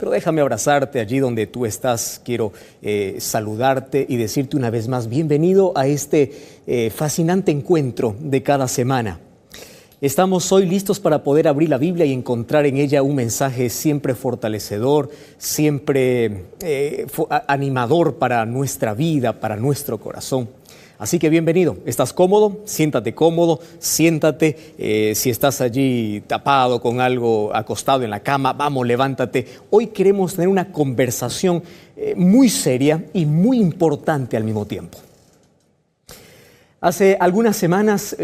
pero déjame abrazarte allí donde tú estás. Quiero saludarte y decirte una vez más, bienvenido a este fascinante encuentro de cada semana. Estamos hoy listos para poder abrir la Biblia y encontrar en ella un mensaje siempre fortalecedor, siempre animador para nuestra vida, para nuestro corazón. Así que bienvenido. ¿Estás cómodo? Siéntate cómodo, siéntate. Si estás allí tapado con algo, acostado en la cama, vamos, levántate. Hoy queremos tener una conversación muy seria y muy importante al mismo tiempo. Hace algunas semanas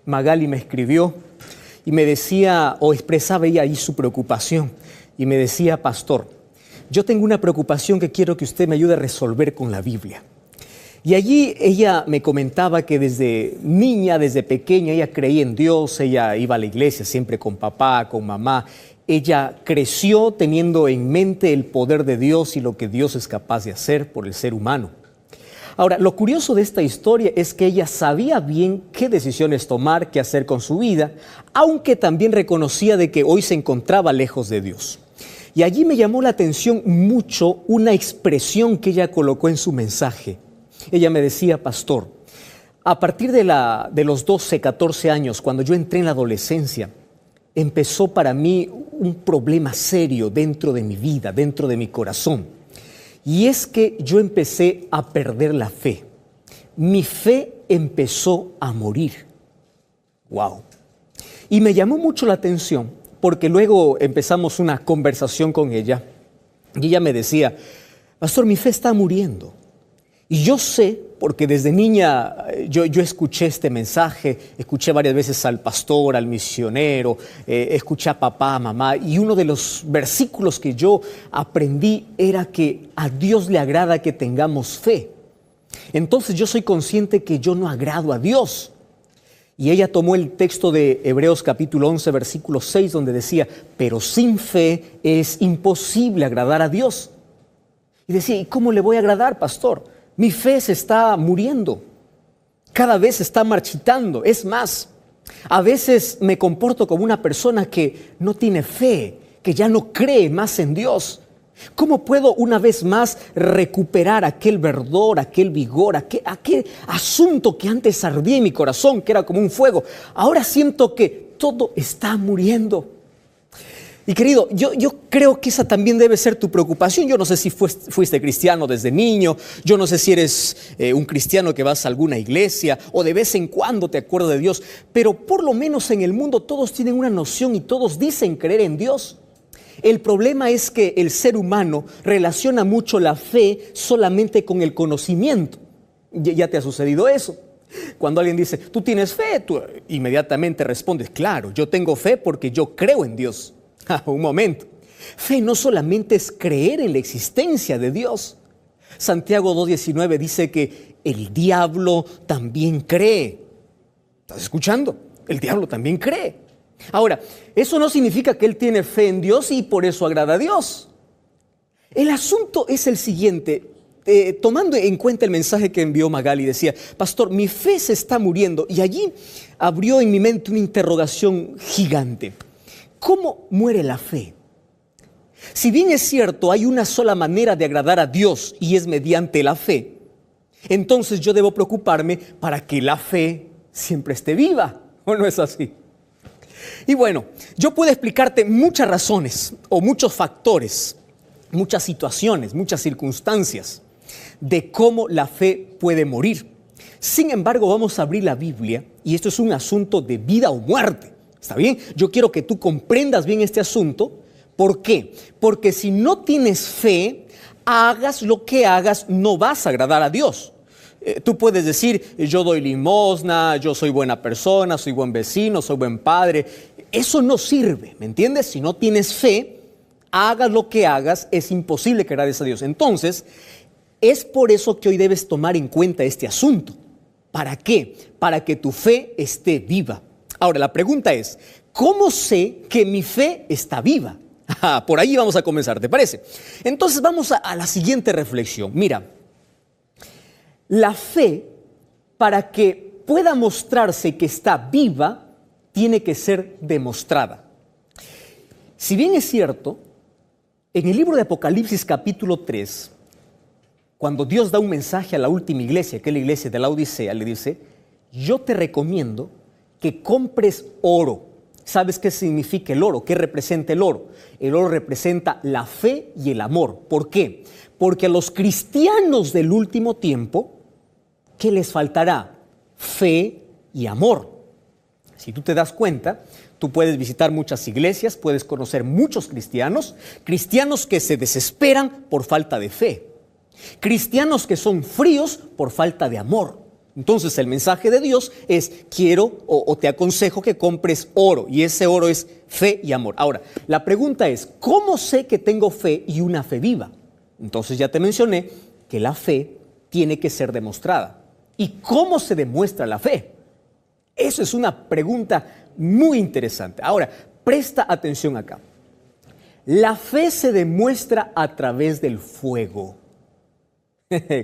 Magali me escribió y me decía, o expresaba ella ahí su preocupación, y me decía: pastor, yo tengo una preocupación que quiero que usted me ayude a resolver con la Biblia. Y allí ella me comentaba que desde niña, desde pequeña, ella creía en Dios, ella iba a la iglesia siempre con papá, con mamá. Ella creció teniendo en mente el poder de Dios y lo que Dios es capaz de hacer por el ser humano. Ahora, lo curioso de esta historia es que ella sabía bien qué decisiones tomar, qué hacer con su vida, aunque también reconocía de que hoy se encontraba lejos de Dios. Y allí me llamó la atención mucho una expresión que ella colocó en su mensaje. Ella me decía: pastor, a partir de los 12, 14 años, cuando yo entré en la adolescencia, empezó para mí un problema serio dentro de mi vida, dentro de mi corazón. Y es que yo empecé a perder la fe. Mi fe empezó a morir. ¡Wow! Y me llamó mucho la atención porque luego empezamos una conversación con ella y ella me decía: pastor, mi fe está muriendo. Y yo sé, porque desde niña yo escuché este mensaje, escuché varias veces al pastor, al misionero, escuché a papá, a mamá, y uno de los versículos que yo aprendí era que a Dios le agrada que tengamos fe. Entonces yo soy consciente que yo no agrado a Dios. Y ella tomó el texto de Hebreos capítulo 11, versículo 6, donde decía: pero sin fe es imposible agradar a Dios. Y decía: ¿y cómo le voy a agradar, pastor? Mi fe se está muriendo, cada vez se está marchitando. Es más, a veces me comporto como una persona que no tiene fe, que ya no cree más en Dios. ¿Cómo puedo una vez más recuperar aquel verdor, aquel vigor, aquel asunto que antes ardía en mi corazón, que era como un fuego? Ahora siento que todo está muriendo. Y querido, yo creo que esa también debe ser tu preocupación. Yo no sé si fuiste cristiano desde niño, yo no sé si eres un cristiano que vas a alguna iglesia o de vez en cuando te acuerdas de Dios, pero por lo menos en el mundo todos tienen una noción y todos dicen creer en Dios. El problema es que el ser humano relaciona mucho la fe solamente con el conocimiento. ¿Ya te ha sucedido eso? Cuando alguien dice: ¿tú tienes fe?, tú inmediatamente respondes: claro, yo tengo fe porque yo creo en Dios. Un momento. Fe no solamente es creer en la existencia de Dios. Santiago 2:19 dice que el diablo también cree. ¿Estás escuchando? El diablo también cree. Ahora, eso no significa que él tiene fe en Dios y por eso agrada a Dios. El asunto es el siguiente. Tomando en cuenta el mensaje que envió Magali, decía: pastor, mi fe se está muriendo. Y allí abrió en mi mente una interrogación gigante. ¿Cómo muere la fe? Si bien es cierto, hay una sola manera de agradar a Dios y es mediante la fe, entonces yo debo preocuparme para que la fe siempre esté viva, ¿o no es así? Y bueno, yo puedo explicarte muchas razones o muchos factores, muchas situaciones, muchas circunstancias de cómo la fe puede morir. Sin embargo, vamos a abrir la Biblia y esto es un asunto de vida o muerte. ¿Está bien? Yo quiero que tú comprendas bien este asunto. ¿Por qué? Porque si no tienes fe, hagas lo que hagas, no vas a agradar a Dios. Tú puedes decir: yo doy limosna, yo soy buena persona, soy buen vecino, soy buen padre. Eso no sirve, ¿me entiendes? Si no tienes fe, hagas lo que hagas, es imposible que agrades a Dios. Entonces, es por eso que hoy debes tomar en cuenta este asunto. ¿Para qué? Para que tu fe esté viva. Ahora, la pregunta es: ¿cómo sé que mi fe está viva? Por ahí vamos a comenzar, ¿te parece? Entonces vamos a la siguiente reflexión. Mira, la fe, para que pueda mostrarse que está viva, tiene que ser demostrada. Si bien es cierto, En el libro de Apocalipsis capítulo 3, cuando Dios da un mensaje a la última iglesia, que es la iglesia de la Odisea, le dice: yo te recomiendo que compres oro. ¿Sabes qué significa el oro? ¿Qué representa el oro? El oro representa la fe y el amor. ¿Por qué? Porque a los cristianos del último tiempo, ¿qué les faltará? Fe y amor. Si tú te das cuenta, tú puedes visitar muchas iglesias, puedes conocer muchos cristianos que se desesperan por falta de fe, cristianos que son fríos por falta de amor. Entonces el mensaje de Dios es: quiero o te aconsejo que compres oro, y ese oro es fe y amor. Ahora, la pregunta es: ¿cómo sé que tengo fe y una fe viva? Entonces ya te mencioné que la fe tiene que ser demostrada. ¿Y cómo se demuestra la fe? Eso es una pregunta muy interesante. Ahora, presta atención acá. La fe se demuestra a través del fuego.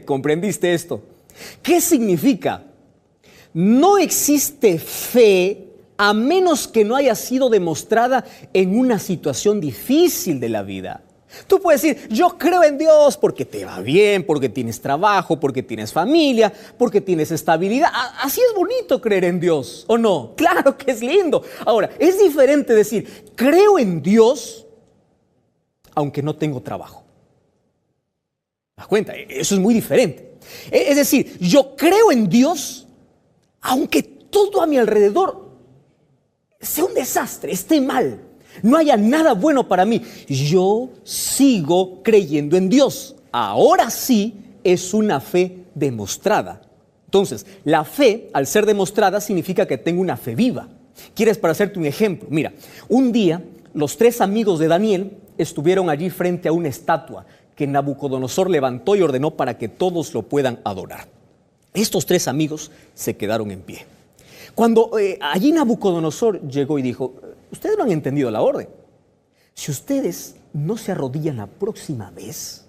¿Comprendiste esto? ¿Qué significa? No existe fe a menos que no haya sido demostrada en una situación difícil de la vida. Tú puedes decir: yo creo en Dios porque te va bien, porque tienes trabajo, porque tienes familia, porque tienes estabilidad. Así es bonito creer en Dios, ¿o no? Claro que es lindo. Ahora, es diferente decir: creo en Dios aunque no tengo trabajo. ¿Te das cuenta? Eso es muy diferente. Es decir, yo creo en Dios aunque todo a mi alrededor sea un desastre, esté mal, no haya nada bueno para mí. Yo sigo creyendo en Dios. Ahora sí es una fe demostrada. Entonces, la fe, al ser demostrada, significa que tengo una fe viva. ¿Quieres para hacerte un ejemplo? Mira, un día los 3 amigos de Daniel estuvieron allí frente a una estatua que Nabucodonosor levantó y ordenó para que todos lo puedan adorar. Estos 3 amigos se quedaron en pie. Cuando allí Nabucodonosor llegó y dijo: ustedes no han entendido la orden. Si ustedes no se arrodillan la próxima vez,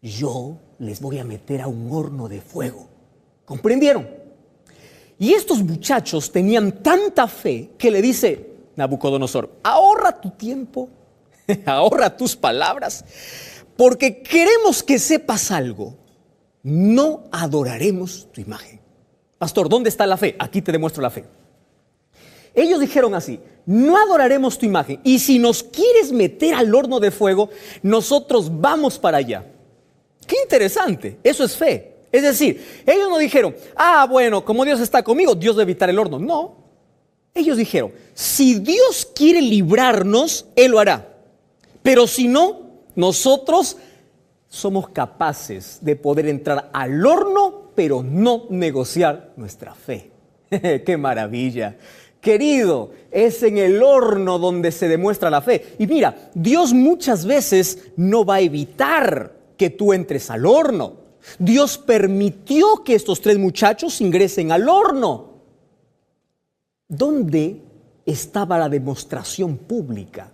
yo les voy a meter a un horno de fuego. ¿Comprendieron? Y estos muchachos tenían tanta fe que le dice Nabucodonosor: ahorra tu tiempo, ahorra tus palabras, porque queremos que sepas algo. No adoraremos tu imagen. Pastor, ¿dónde está la fe? Aquí te demuestro la fe. Ellos dijeron así: no adoraremos tu imagen, y si nos quieres meter al horno de fuego, nosotros vamos para allá. Qué interesante, eso es fe. Es decir, ellos no dijeron: bueno, como Dios está conmigo, Dios debe evitar el horno. No, ellos dijeron: si Dios quiere librarnos, Él lo hará. Pero si no, nosotros somos capaces de poder entrar al horno, pero no negociar nuestra fe. ¡Qué maravilla! Querido, es en el horno donde se demuestra la fe. Y mira, Dios muchas veces no va a evitar que tú entres al horno. Dios permitió que estos 3 muchachos ingresen al horno. ¿Dónde estaba la demostración pública?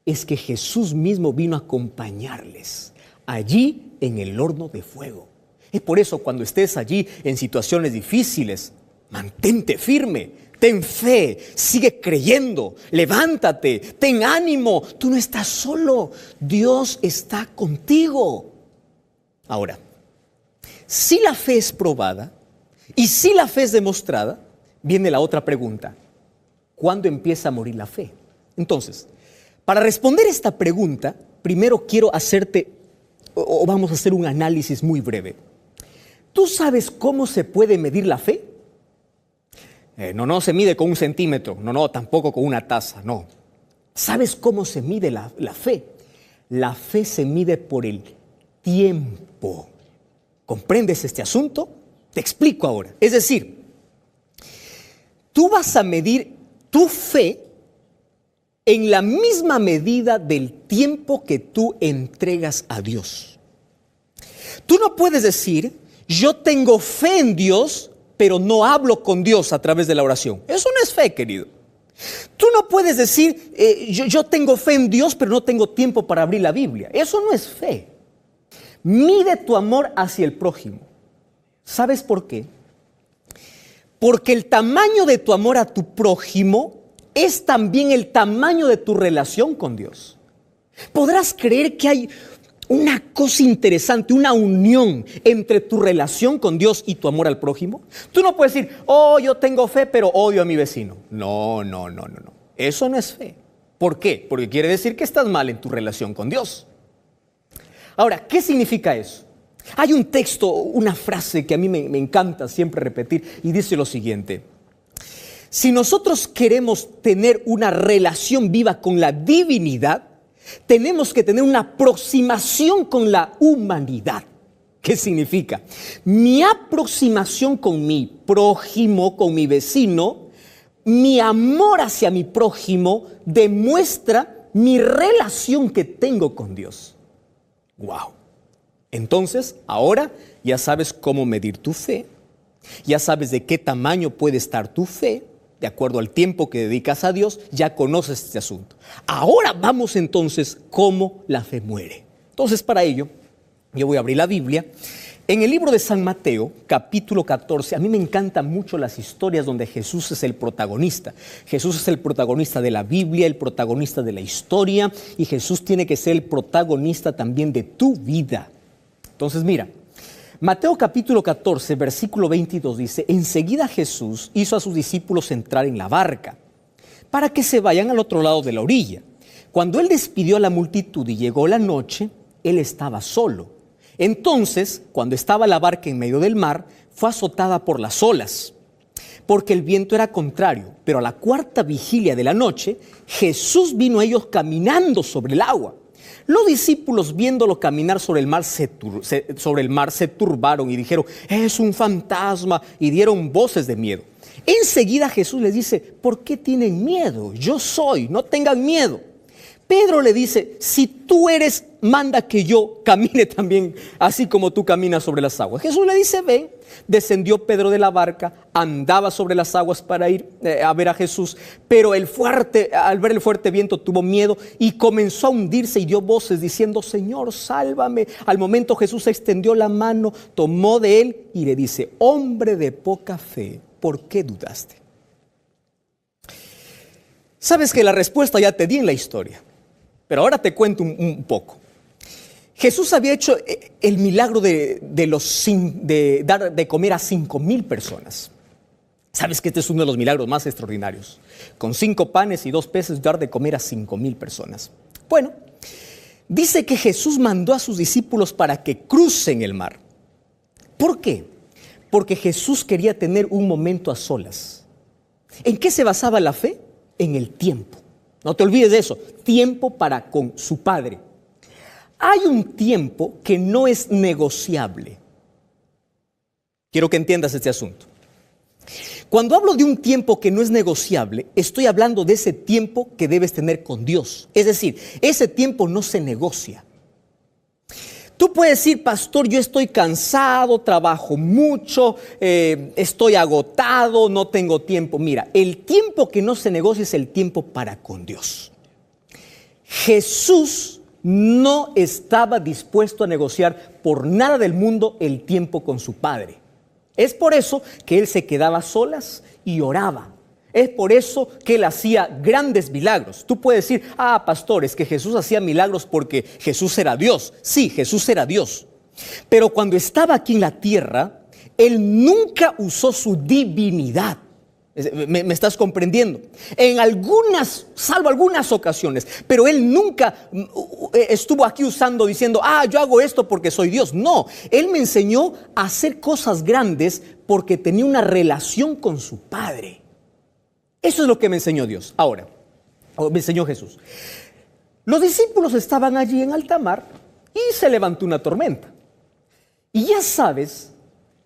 Es que Jesús mismo vino a acompañarles allí en el horno de fuego. Es por eso, cuando estés allí en situaciones difíciles, mantente firme, ten fe, sigue creyendo, levántate, ten ánimo. Tú no estás solo, Dios está contigo. Ahora, si la fe es probada y si la fe es demostrada, viene la otra pregunta: ¿cuándo empieza a morir la fe? Entonces, para responder esta pregunta, primero quiero vamos a hacer un análisis muy breve. ¿Tú sabes cómo se puede medir la fe? No se mide con 1 centímetro, no, tampoco con una taza, no. ¿Sabes cómo se mide la fe? La fe se mide por el tiempo. ¿Comprendes este asunto? Te explico ahora. Es decir, tú vas a medir tu fe en la misma medida del tiempo que tú entregas a Dios. Tú no puedes decir: yo tengo fe en Dios, pero no hablo con Dios a través de la oración. Eso no es fe, querido. Tú no puedes decir: yo tengo fe en Dios, pero no tengo tiempo para abrir la Biblia. Eso no es fe. Mide tu amor hacia el prójimo. ¿Sabes por qué? Porque el tamaño de tu amor a tu prójimo es también el tamaño de tu relación con Dios. ¿Podrás creer que hay una cosa interesante, una unión entre tu relación con Dios y tu amor al prójimo? Tú no puedes decir, oh, yo tengo fe, pero odio a mi vecino. No. Eso no es fe. ¿Por qué? Porque quiere decir que estás mal en tu relación con Dios. Ahora, ¿qué significa eso? Hay un texto, una frase que a mí me encanta siempre repetir y dice lo siguiente. Si nosotros queremos tener una relación viva con la divinidad, tenemos que tener una aproximación con la humanidad. ¿Qué significa? Mi aproximación con mi prójimo, con mi vecino, mi amor hacia mi prójimo demuestra mi relación que tengo con Dios. ¡Wow! Entonces, ahora ya sabes cómo medir tu fe, ya sabes de qué tamaño puede estar tu fe, de acuerdo al tiempo que dedicas a Dios, ya conoces este asunto. Ahora vamos entonces cómo la fe muere. Entonces, para ello, yo voy a abrir la Biblia. En el libro de San Mateo, capítulo 14, a mí me encantan mucho las historias donde Jesús es el protagonista. Jesús es el protagonista de la Biblia, el protagonista de la historia, y Jesús tiene que ser el protagonista también de tu vida. Entonces, mira, Mateo capítulo 14, versículo 22 dice, enseguida Jesús hizo a sus discípulos entrar en la barca para que se vayan al otro lado de la orilla. Cuando él despidió a la multitud y llegó la noche, él estaba solo. Entonces, cuando estaba la barca en medio del mar, fue azotada por las olas, porque el viento era contrario. Pero a la cuarta vigilia de la noche, Jesús vino a ellos caminando sobre el agua. Los discípulos, viéndolo caminar sobre el mar, se turbaron y dijeron, es un fantasma, y dieron voces de miedo. Enseguida Jesús les dice, ¿por qué tienen miedo? Yo soy, no tengan miedo. Pedro le dice, si tú eres, manda que yo camine también, así como tú caminas sobre las aguas. Jesús le dice, ven. Descendió Pedro de la barca, andaba sobre las aguas para ir a ver a Jesús, pero al ver el fuerte viento tuvo miedo y comenzó a hundirse y dio voces diciendo, Señor, sálvame. Al momento Jesús extendió la mano, tomó de él y le dice, hombre de poca fe, ¿por qué dudaste? Sabes que la respuesta ya te di en la historia. Pero ahora te cuento un poco. Jesús había hecho el milagro de dar de comer a 5,000 personas. Sabes que este es uno de los milagros más extraordinarios. Con 5 panes y 2 peces dar de comer a 5,000 personas. Bueno, dice que Jesús mandó a sus discípulos para que crucen el mar. ¿Por qué? Porque Jesús quería tener un momento a solas. ¿En qué se basaba la fe? En el tiempo. No te olvides de eso, tiempo para con su Padre. Hay un tiempo que no es negociable. Quiero que entiendas este asunto. Cuando hablo de un tiempo que no es negociable, estoy hablando de ese tiempo que debes tener con Dios. Es decir, ese tiempo no se negocia. Tú puedes decir, pastor, yo estoy cansado, trabajo mucho, estoy agotado, no tengo tiempo. Mira, el tiempo que no se negocia es el tiempo para con Dios. Jesús no estaba dispuesto a negociar por nada del mundo el tiempo con su Padre. Es por eso que él se quedaba a solas y oraba. Es por eso que él hacía grandes milagros. Tú puedes decir, pastor, es que Jesús hacía milagros porque Jesús era Dios. Sí, Jesús era Dios. Pero cuando estaba aquí en la tierra, él nunca usó su divinidad. ¿Me estás comprendiendo? Salvo algunas ocasiones, pero él nunca estuvo aquí diciendo, yo hago esto porque soy Dios. No, él me enseñó a hacer cosas grandes porque tenía una relación con su Padre. Eso es lo que me enseñó Dios. Ahora, me enseñó Jesús. Los discípulos estaban allí en alta mar y se levantó una tormenta. Y ya sabes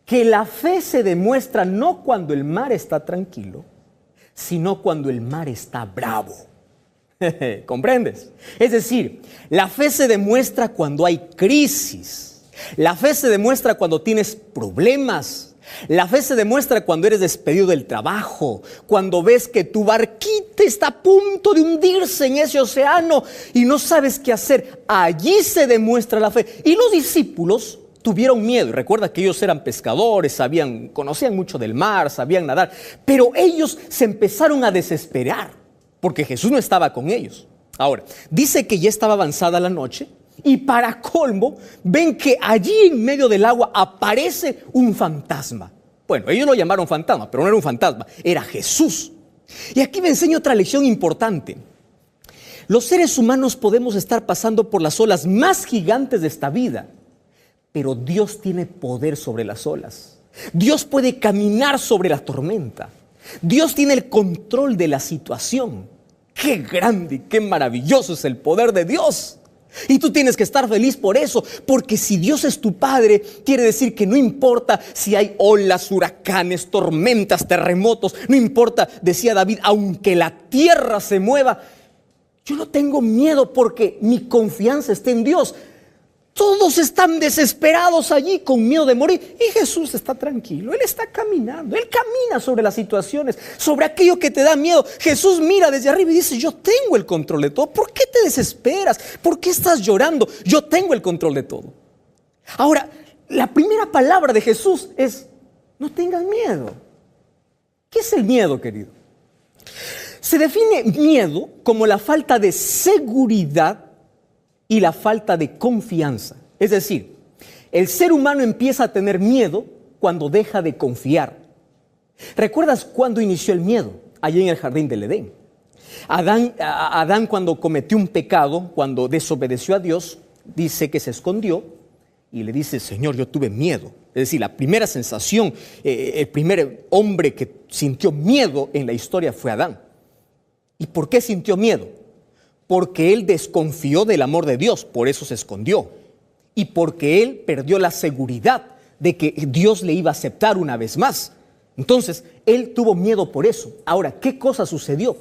que la fe se demuestra no cuando el mar está tranquilo, sino cuando el mar está bravo. ¿Comprendes? Es decir, la fe se demuestra cuando hay crisis. La fe se demuestra cuando tienes problemas. La fe se demuestra cuando eres despedido del trabajo, cuando ves que tu barquita está a punto de hundirse en ese océano y no sabes qué hacer. Allí se demuestra la fe. Y los discípulos tuvieron miedo. Y recuerda que ellos eran pescadores, conocían mucho del mar, sabían nadar. Pero ellos se empezaron a desesperar porque Jesús no estaba con ellos. Ahora, dice que ya estaba avanzada la noche y para colmo ven que allí en medio del agua aparece un fantasma. Bueno, ellos lo llamaron fantasma, pero no era un fantasma, era Jesús. Y aquí me enseña otra lección importante. Los seres humanos podemos estar pasando por las olas más gigantes de esta vida, pero Dios tiene poder sobre las olas. Dios puede caminar sobre la tormenta. Dios tiene el control de la situación. ¡Qué grande y qué maravilloso es el poder de Dios! Y tú tienes que estar feliz por eso, porque si Dios es tu Padre, quiere decir que no importa si hay olas, huracanes, tormentas, terremotos, no importa, decía David, aunque la tierra se mueva, yo no tengo miedo porque mi confianza está en Dios. Todos están desesperados allí con miedo de morir y Jesús está tranquilo, Él está caminando, Él camina sobre las situaciones, sobre aquello que te da miedo. Jesús mira desde arriba y dice, yo tengo el control de todo. ¿Por qué te desesperas? ¿Por qué estás llorando? Yo tengo el control de todo. Ahora, la primera palabra de Jesús es, no tengas miedo. ¿Qué es el miedo, querido? Se define miedo como la falta de seguridad y la falta de confianza. Es decir, el ser humano empieza a tener miedo cuando deja de confiar. ¿Recuerdas cuándo inició el miedo? Allí en el jardín del Edén. Adán cuando cometió un pecado, cuando desobedeció a Dios, dice que se escondió y le dice, Señor, yo tuve miedo. Es decir, la primera sensación, el primer hombre que sintió miedo en la historia fue Adán. ¿Y por qué sintió miedo? Porque él desconfió del amor de Dios, por eso se escondió. Y porque él perdió la seguridad de que Dios le iba a aceptar una vez más. Entonces, él tuvo miedo por eso. Ahora, ¿qué cosa sucedió?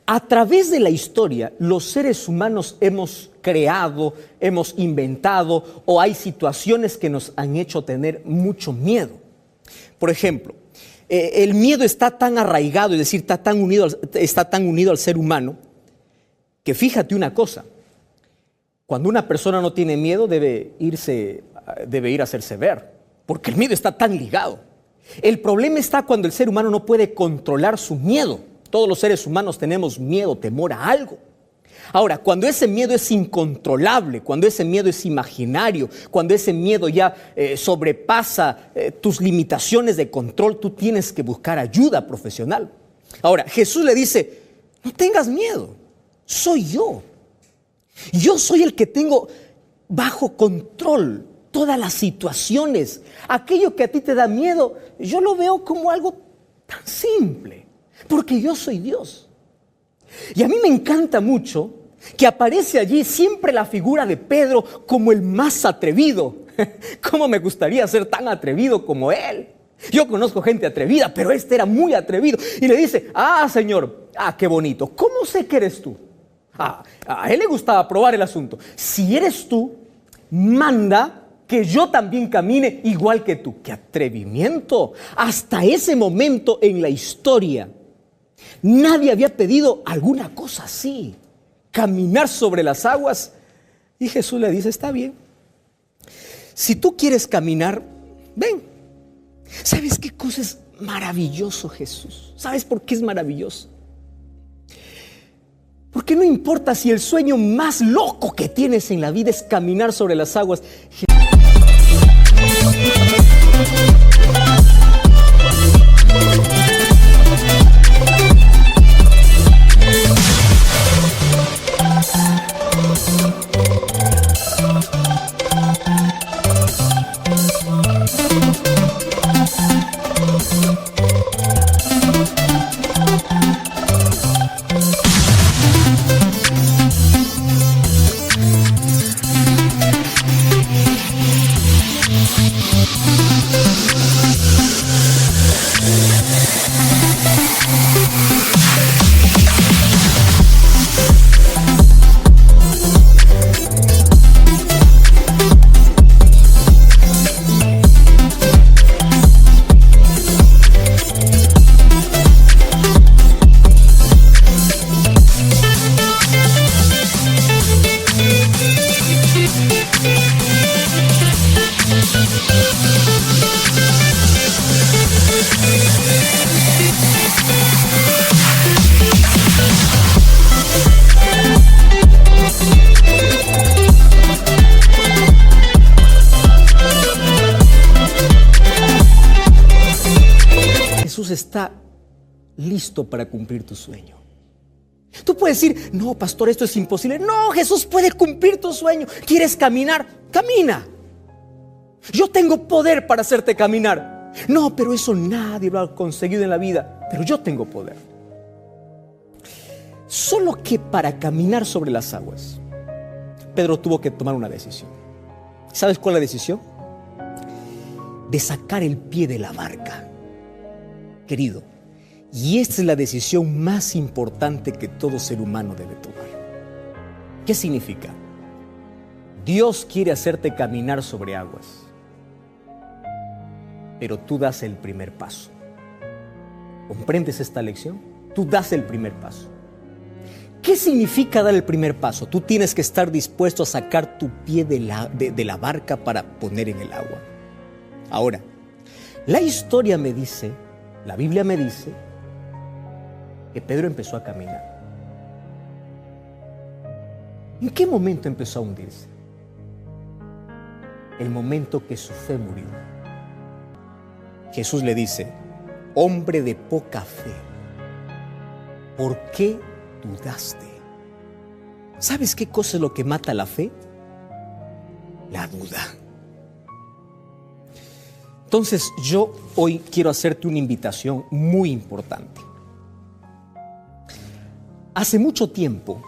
A través de la historia, los seres humanos hemos creado, hemos inventado, o hay situaciones que nos han hecho tener mucho miedo. Por ejemplo, el miedo está tan arraigado, es decir, está tan unido al ser humano, que fíjate una cosa, cuando una persona no tiene miedo debe ir a hacerse ver, porque el miedo está tan ligado. El problema está cuando el ser humano no puede controlar su miedo. Todos los seres humanos tenemos miedo, temor a algo. Ahora, cuando ese miedo es incontrolable, cuando ese miedo es imaginario, cuando ese miedo ya sobrepasa tus limitaciones de control, tú tienes que buscar ayuda profesional. Ahora, Jesús le dice, no tengas miedo. Soy yo. Yo soy el que tengo bajo control todas las situaciones. Aquello que a ti te da miedo, yo lo veo como algo tan simple, porque yo soy Dios. Y a mí me encanta mucho que aparece allí siempre la figura de Pedro como el más atrevido. ¿Cómo me gustaría ser tan atrevido como él? Yo conozco gente atrevida, pero este era muy atrevido. Y le dice, Señor, qué bonito. ¿Cómo sé que eres tú? A él le gustaba probar el asunto. Si eres tú, manda que yo también camine igual que tú. ¡Qué atrevimiento! Hasta ese momento en la historia, nadie había pedido alguna cosa así. Caminar sobre las aguas. Y Jesús le dice, está bien. Si tú quieres caminar, ven. ¿Sabes qué cosa es maravilloso, Jesús? ¿Sabes por qué es maravilloso? Porque no importa si el sueño más loco que tienes en la vida es caminar sobre las aguas. está listo para cumplir tu sueño. Tú puedes decir, no, pastor, esto es imposible. No, Jesús puede cumplir tu sueño. ¿Quieres caminar? Camina. Yo tengo poder para hacerte caminar. No, pero eso nadie lo ha conseguido en la vida. Pero yo tengo poder. Solo que para caminar sobre las aguas, Pedro tuvo que tomar una decisión. ¿Sabes cuál es la decisión? De sacar el pie de la barca. Querido, y esta es la decisión más importante que todo ser humano debe tomar. ¿Qué significa? Dios quiere hacerte caminar sobre aguas, pero tú das el primer paso. ¿Comprendes esta lección? Tú das el primer paso. ¿Qué significa dar el primer paso? Tú tienes que estar dispuesto a sacar tu pie de la barca para poner en el agua. Ahora, la historia me dice, la Biblia me dice, que Pedro empezó a caminar. ¿En qué momento empezó a hundirse? El momento que su fe murió. Jesús le dice, hombre de poca fe, ¿por qué dudaste? ¿Sabes qué cosa es lo que mata la fe? La duda. Entonces yo hoy quiero hacerte una invitación muy importante. Hace mucho tiempo,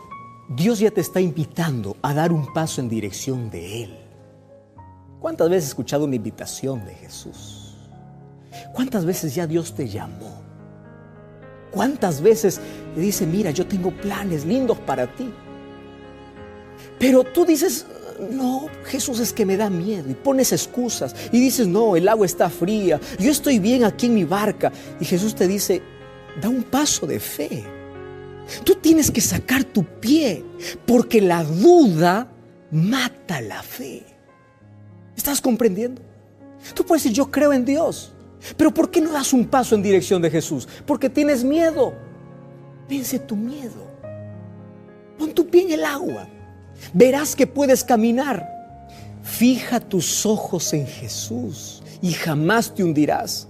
Dios ya te está invitando a dar un paso en dirección de Él. ¿Cuántas veces has escuchado una invitación de Jesús? ¿Cuántas veces ya Dios te llamó? ¿Cuántas veces te dice, mira, yo tengo planes lindos para ti? Pero tú dices, no, Jesús, es que me da miedo, y pones excusas y dices, no, el agua está fría, yo estoy bien aquí en mi barca. Y Jesús te dice, da un paso de fe. Tú tienes que sacar tu pie, porque la duda mata la fe. ¿Estás comprendiendo? Tú puedes decir, yo creo en Dios, pero ¿por qué no das un paso en dirección de Jesús? Porque tienes miedo. Vence tu miedo. Pon tu pie en el agua. Verás que puedes caminar. Fija tus ojos en Jesús y jamás te hundirás.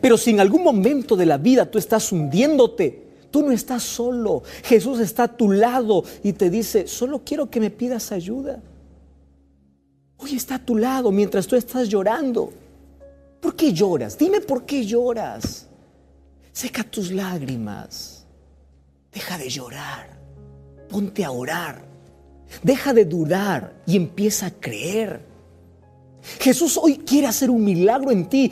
Pero si en algún momento de la vida tú estás hundiéndote, tú no estás solo. Jesús está a tu lado y te dice, solo quiero que me pidas ayuda. Hoy está a tu lado mientras tú estás llorando. ¿Por qué lloras? Dime por qué lloras. Seca tus lágrimas. Deja de llorar. Ponte a orar. Deja de dudar y empieza a creer. Jesús hoy quiere hacer un milagro en ti,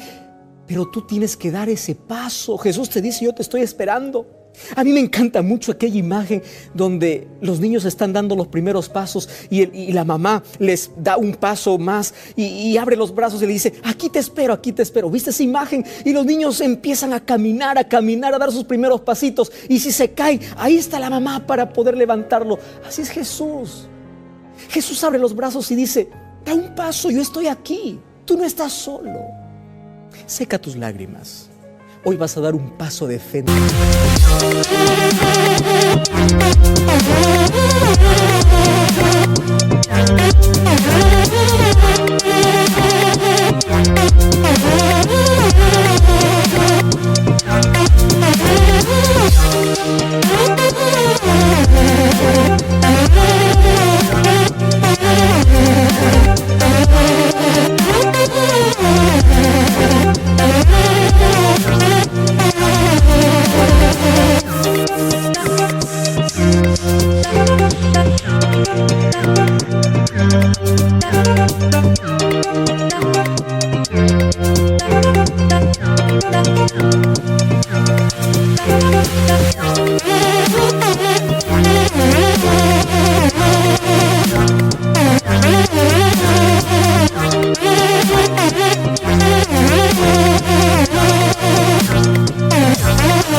pero tú tienes que dar ese paso. Jesús te dice, yo te estoy esperando. A mí me encanta mucho aquella imagen donde los niños están dando los primeros pasos y la mamá les da un paso más y abre los brazos y le dice, aquí te espero, aquí te espero. ¿Viste esa imagen? Y los niños empiezan a caminar, a dar sus primeros pasitos. Y si se caen, ahí está la mamá para poder levantarlo. Así es Jesús. Jesús abre los brazos y dice, da un paso, yo estoy aquí. Tú no estás solo. Seca tus lágrimas. Hoy vas a dar un paso de fe.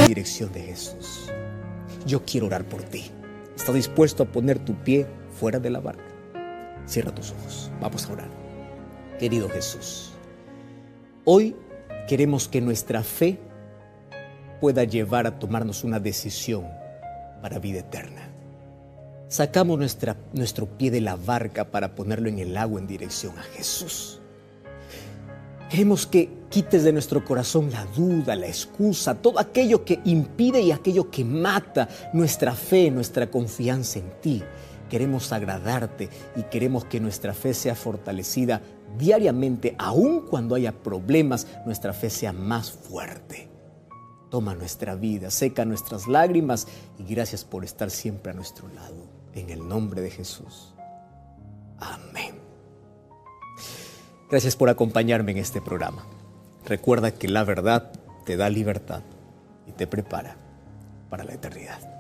Dirección de Jesús. Yo quiero orar por ti. ¿Estás dispuesto a poner tu pie fuera de la barca? Cierra tus ojos. Vamos a orar. Querido Jesús, hoy queremos que nuestra fe pueda llevar a tomarnos una decisión para vida eterna. Sacamos nuestro pie de la barca para ponerlo en el agua en dirección a Jesús. Queremos que quites de nuestro corazón la duda, la excusa, todo aquello que impide y aquello que mata nuestra fe, nuestra confianza en ti. Queremos agradarte y queremos que nuestra fe sea fortalecida diariamente, aun cuando haya problemas, nuestra fe sea más fuerte. Toma nuestra vida, seca nuestras lágrimas y gracias por estar siempre a nuestro lado. En el nombre de Jesús. Amén. Gracias por acompañarme en este programa. Recuerda que la verdad te da libertad y te prepara para la eternidad.